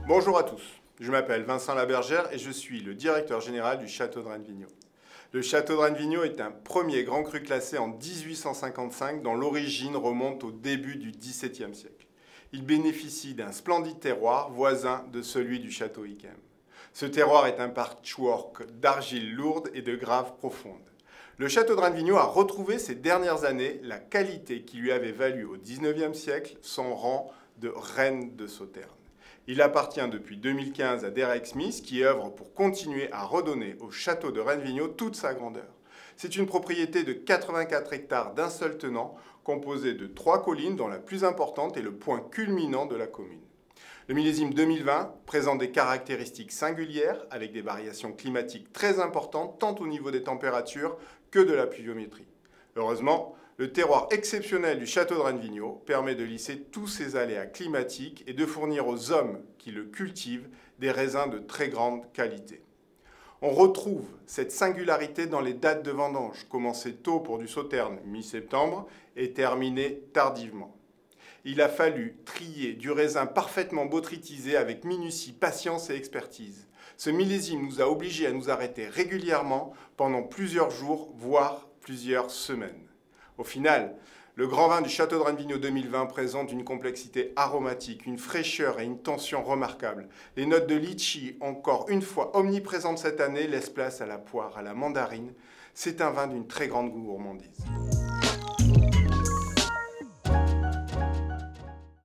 Bonjour à tous, je m'appelle Vincent Labergère et je suis le directeur général du Château de Rennes-Vigneaux. Le Château de Rennes-Vigneaux est un premier grand cru classé en 1855 dont l'origine remonte au début du XVIIe siècle. Il bénéficie d'un splendide terroir voisin de celui du Château Yquem. Ce terroir est un patchwork d'argile lourde et de graves profondes. Le Château de Rennes-Vigneaux a retrouvé ces dernières années la qualité qui lui avait valu au XIXe siècle son rang de reine de Sauternes. Il appartient depuis 2015 à Derek Smith qui œuvre pour continuer à redonner au château de Rennes-Vigneaux toute sa grandeur. C'est une propriété de 84 hectares d'un seul tenant, composée de 3 collines dont la plus importante est le point culminant de la commune. Le millésime 2020 présente des caractéristiques singulières avec des variations climatiques très importantes tant au niveau des températures que de la pluviométrie. Heureusement, le terroir exceptionnel du château de Rennes-Vigneaux permet de lisser tous ces aléas climatiques et de fournir aux hommes qui le cultivent des raisins de très grande qualité. On retrouve cette singularité dans les dates de vendange, commencées tôt pour du Sauterne, mi-septembre, et terminées tardivement. Il a fallu trier du raisin parfaitement botrytisé avec minutie, patience et expertise. Ce millésime nous a obligés à nous arrêter régulièrement pendant plusieurs jours, voire plusieurs semaines. Au final, le grand vin du Château de Rennes-Vigneaux 2020 présente une complexité aromatique, une fraîcheur et une tension remarquables. Les notes de litchi, encore une fois omniprésentes cette année, laissent place à la poire, à la mandarine. C'est un vin d'une très grande gourmandise.